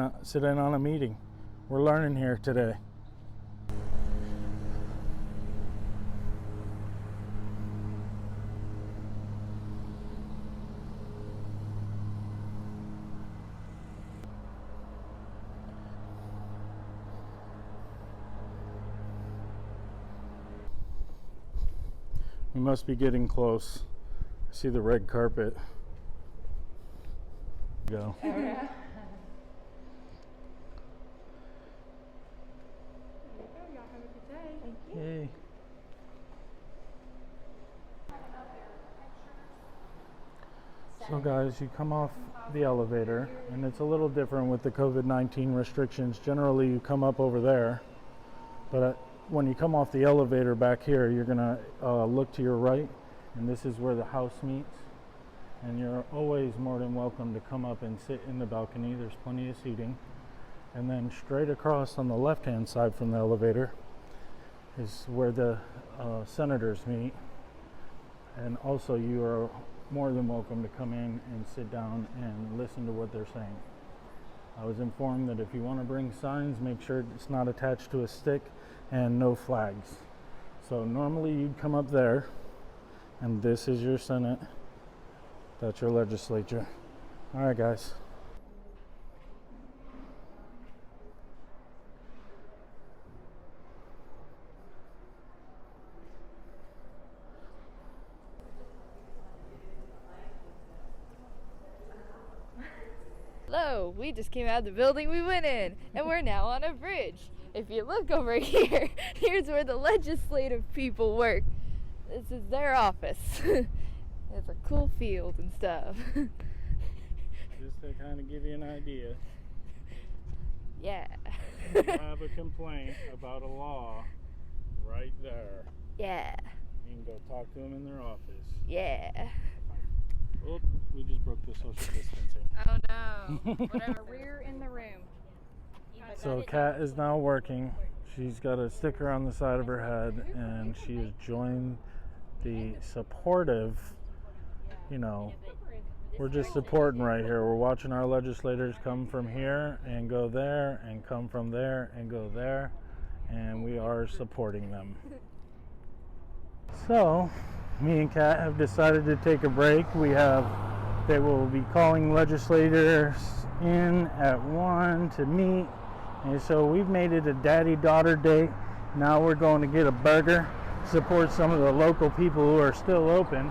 a meeting. We're learning here today. We must be getting close. I see the red carpet. Go. Oh, yeah. Y'all have a good day. Thank you. Yay. So guys, you come off the elevator, and it's a little different with the COVID-19 restrictions. Generally, you come up over there, but when you come off the elevator back here, you're gonna look to your right, and this is where the house meets. And you're always more than welcome to come up and sit in the balcony. There's plenty of seating. And then straight across on the left-hand side from the elevator is where the senators meet. And also, you are more than welcome to come in and sit down and listen to what they're saying. I was informed that if you want to bring signs, make sure it's not attached to a stick and no flags. So normally you'd come up there, and this is your Senate. That's your legislature. All right, guys. Hello, we just came out of the building we went in, and we're now on a bridge. If you look over here, here's where the legislative people work. This is their office. It's a cool field and stuff. Just to kind of give you an idea. Yeah. You have a complaint about a law right there. Yeah. You can go talk to them in their office. Yeah. Oh, we just broke the social distancing. Oh no. Whatever. We're in the room. So Kat is now working. She's got a sticker on the side of her head, and she has joined the supportive, we're just supporting right here. We're watching our legislators come from here and go there, and come from there and go there, and we are supporting them. So me and Kat have decided to take a break. They will be calling legislators in at 1 to meet, and so we've made it a daddy-daughter date. Now we're going to get a burger, support some of the local people who are still open,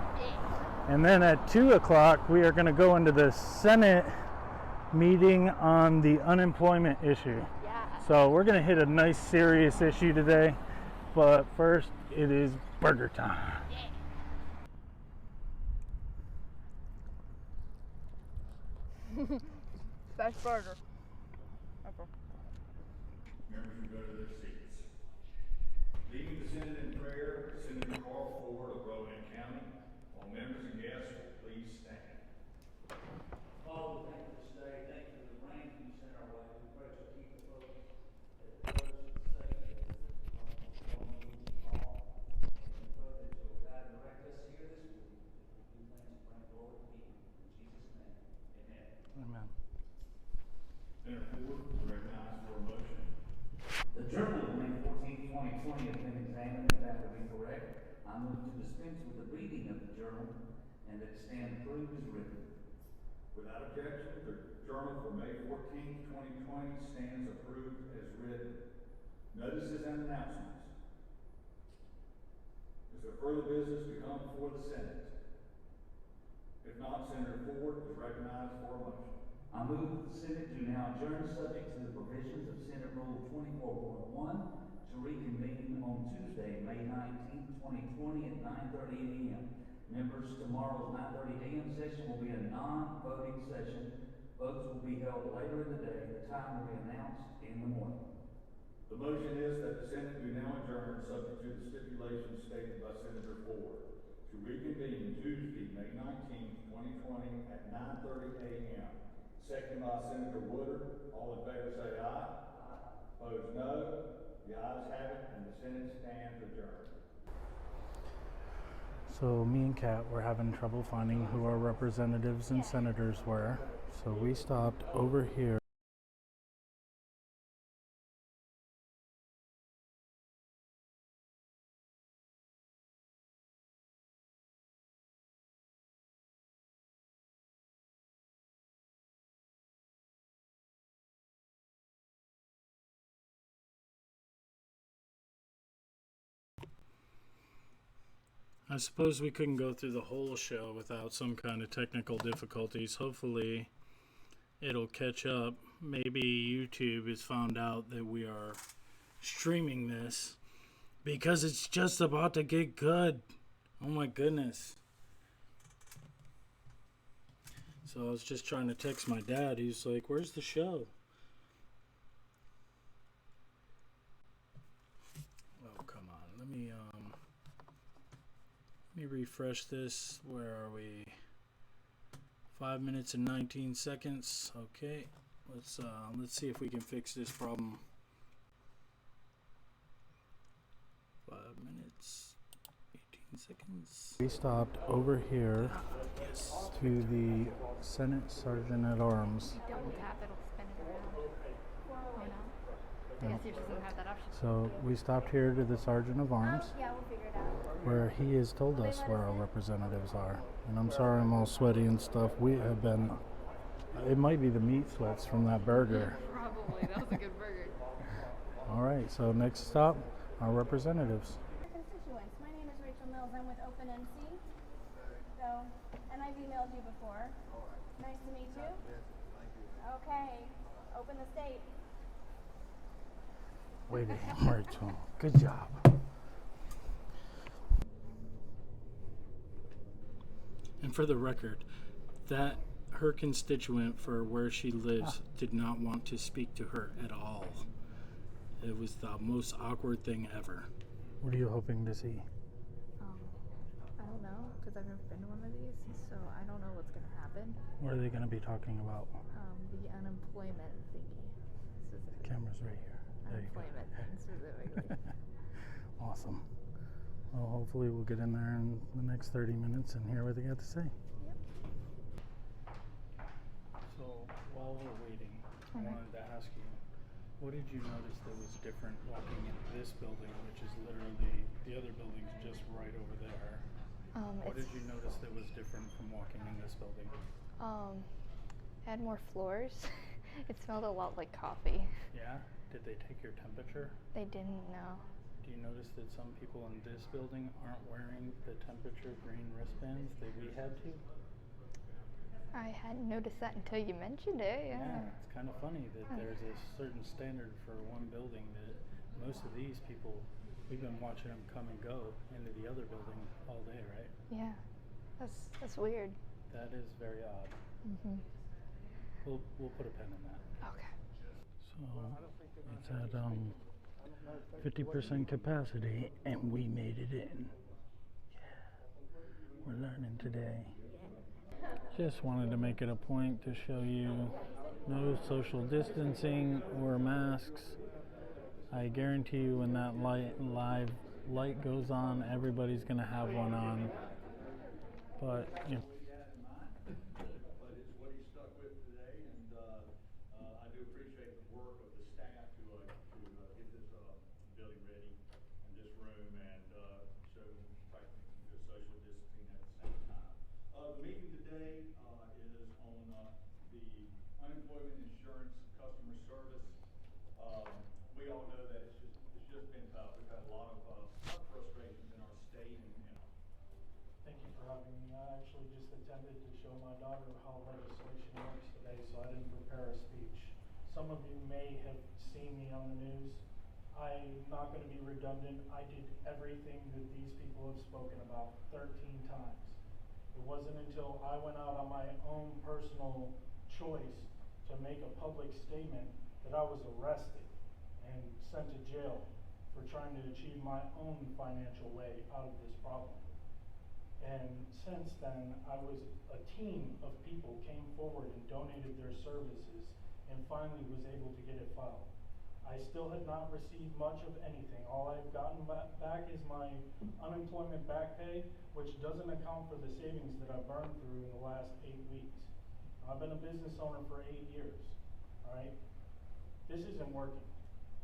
and then at 2 o'clock we are going to go into the Senate meeting on the unemployment issue. Yeah. So we're going to hit a nice serious issue today, but first it is burger time. Best burger. Ever. Members will go to their seats. Leading the Senate in prayer, Senator Carl Ford of Rowan County. All members and guests will please stand. Father, we thank you this day. Thank you for the rain that you sent our way. We pray to keep the folks that the roads are safe, that all moves off. And we pray that you'll guide and direct us here this week. We do things to bring glory to you. In Jesus' name, amen. Amen. Senator Ford is recognized for a motion. The journal of May 14, 2020 has been examined and found to be correct. I move to dispense with the reading of the journal and that it stand approved as written. Without objection, the journal for May 14, 2020 stands approved as written. Notices and announcements. Is there further business to come before the Senate? If not, Senator Ford is recognized for a motion. I move that the Senate do now adjourn subject to the provisions of Senate Rule 24.1 to reconvene on Tuesday, May 19, 2020 at 9:30 a.m. Members, tomorrow's 9:30 a.m. session will be a non-voting session. Votes will be held later in the day. The time will be announced in the morning. The motion is that the Senate do now adjourn subject to the stipulations stated by Senator Ford to reconvene Tuesday, May 19, 2020 at 9:30 a.m. Second by Senator Woodard. All in favor say aye. Opposed, no. The ayes have it, and the Senate stands adjourned. So me and Kat were having trouble finding who our representatives and senators were. So we stopped over here. I suppose we couldn't go through the whole show without some kind of technical difficulties. Hopefully it'll catch up. Maybe YouTube has found out that we are streaming this because it's just about to get good. Oh my goodness. So I was just trying to text my dad. He's like, "Where's the show?" Oh, come on. Let me refresh this. Where are we? 5 minutes and 19 seconds. Okay. Let's see if we can fix this problem. 5 minutes, 18 seconds. We stopped over here to the Senate Sergeant at Arms. You don't tap, it'll spin it around. You know? I guess yours doesn't have that option. So we stopped here to the Sergeant of Arms, Yeah, we'll figure it out. where he has told us where our representatives are. And I'm sorry I'm all sweaty and stuff. We have been, it might be the meat sweats from that burger. Probably. That was a good burger. All right, so next stop, our representatives. Constituents, my name is Rachel Mills. I'm with OpenNC. So, and I've emailed you before. Nice to meet you. Okay, open the state. Waiting, Rachel. Good job. And for the record, that her constituent for where she lives did not want to speak to her at all. It was the most awkward thing ever. What are you hoping to see? I don't know, because I've never been to one of these, so I don't know what's going to happen. What are they going to be talking about? The unemployment thingy. The camera's right here. There you go. Unemployment thing specifically. Awesome. Well, hopefully we'll get in there in the next 30 minutes and hear what they got to say. Yep. So while we're waiting, I wanted to ask you, what did you notice that was different walking into this building, which is literally, the other building's just right over there? What did you notice that was different from walking in this building? Had more floors. It smelled a lot like coffee. Yeah? Did they take your temperature? They didn't know. Do you notice that some people in this building aren't wearing the temperature green wristbands that we had to? I hadn't noticed that until you mentioned it, yeah. It's kind of funny that there's a certain standard for one building that most of these people, we've been watching them come and go into the other building all day, right? Yeah. That's weird. That is very odd. Mm-hmm. We'll put a pin in that. Okay. So it's at 50% capacity, and we made it in. Yeah, we're learning today. Just wanted to make it a point to show you no social distancing or masks. I guarantee you when that light goes on, everybody's gonna have one on. But you know. But it's what he stuck with today, and I do appreciate the work of the staff to get this building ready in this room and show practicing the social distancing at the same time. The meeting today is on the unemployment insurance customer service. We all know that it's just been tough. We've had a lot of frustrations in our state and Thank you for having me. I actually just attended to show my daughter how legislation works today, so I didn't prepare a speech. Some of you may have seen me on the news. I'm not going to be redundant. I did everything that these people have spoken about 13 times. It wasn't until I went out on my own personal choice to make a public statement that I was arrested and sent to jail for trying to achieve my own financial way out of this problem. And since then, a team of people came forward and donated their services and finally was able to get it filed. I still had not received much of anything. All I've gotten back is my unemployment back pay, which doesn't account for the savings that I've burned through in the last 8 weeks. I've been a business owner for 8 years, all right? This isn't working,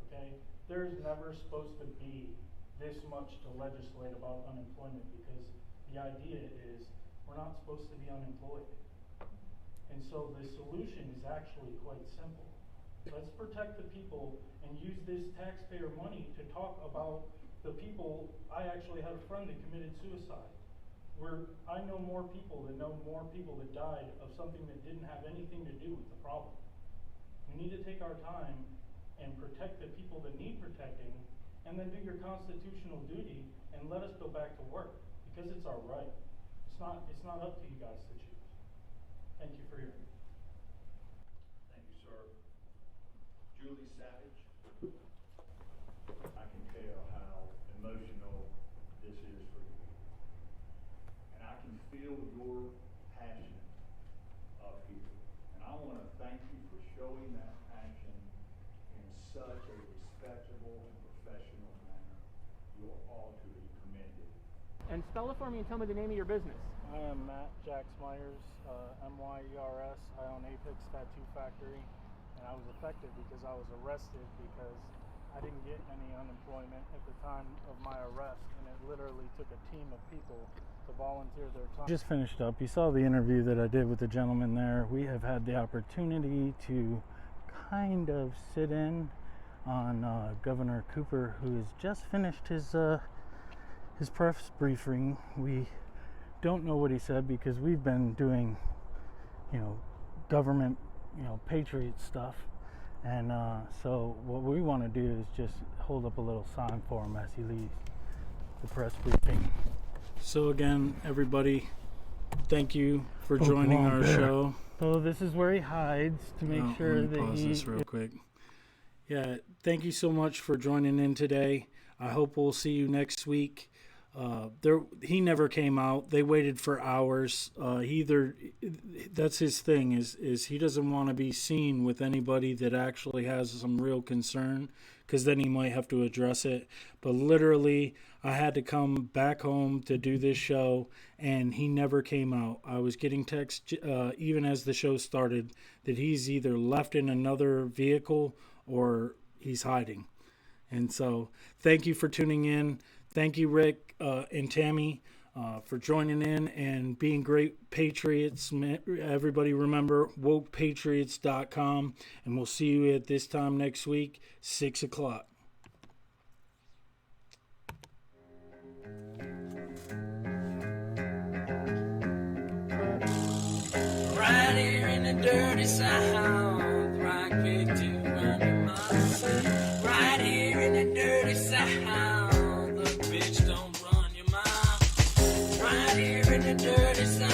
okay? There's never supposed to be this much to legislate about unemployment because the idea is we're not supposed to be unemployed. And so the solution is actually quite simple. Let's protect the people and use this taxpayer money to talk about the people. I actually had a friend that committed suicide. I know more people that died of something that didn't have anything to do with the problem. We need to take our time and protect the people that need protecting, and then do your constitutional duty and let us go back to work because it's our right. It's not up to you guys to choose. Thank you for hearing me. thank you, sir. Julie Savage, I can tell how emotional this is for you. And I can feel your passion up here. And I want to thank you for showing that passion in such a respectable and professional manner. You are all to be commended. And spell it for me and tell me the name of your business. I am Matt Jax Myers, M-Y-E-R-S. I own Apex Tattoo Factory, and I was affected because I was arrested because I didn't get any unemployment at the time of my arrest, and it literally took a team of people to volunteer their time. Just finished up. You saw the interview that I did with the gentleman there. We have had the opportunity to kind of sit in on Governor Cooper, who has just finished his press briefing. We don't know what he said because we've been doing, government, patriot stuff. And so what we want to do is just hold up a little sign for him as he leaves the press briefing. So again, everybody, thank you for joining our show. So this is where he hides to make sure that pause this real quick. Yeah, thank you so much for joining in today. I hope we'll see you next week. He never came out. They waited for hours. That's his thing is he doesn't want to be seen with anybody that actually has some real concern, because then he might have to address it. But literally, I had to come back home to do this show, and he never came out. I was getting texts even as the show started that he's either left in another vehicle or he's hiding. And so thank you for tuning in. Thank you, Rick and Tammy, for joining in and being great patriots. Everybody remember, wokepatriots.com, and we'll see you at this time next week, 6 o'clock. Right here in the dirty South, right quick to run my feet. Right here in the dirty South. Bitch, don't run your mouth. Right here in the dirty South.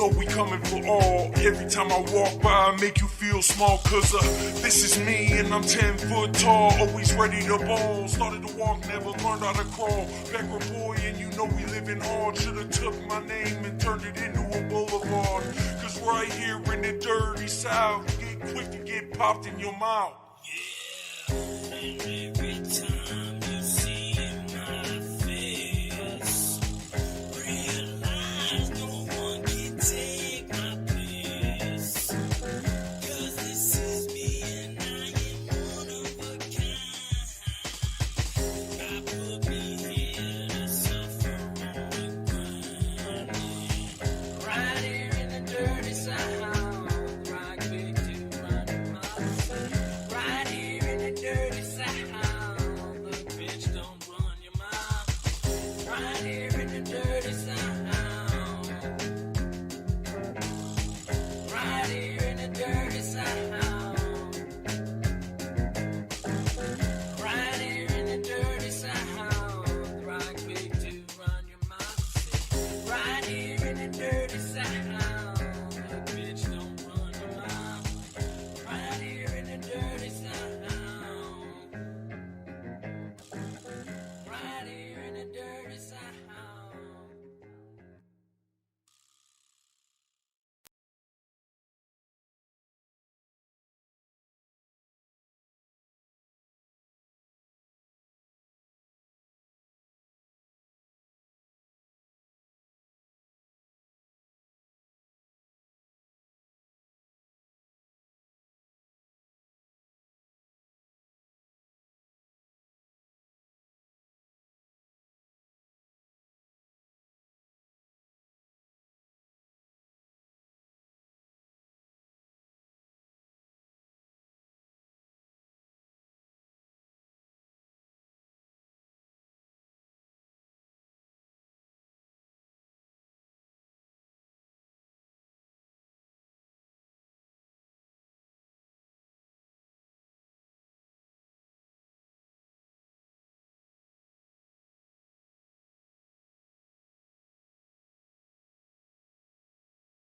know we coming for all. Every time I walk by, I make you feel small, cause this is me and I'm 10 foot tall. Always ready to ball. Started to walk, never learned how to crawl. Backward boy, and you know we living hard. Should've took my name and turned it into a boulevard. Cause right here in the dirty South, you get quick to get popped in your mouth. Yeah.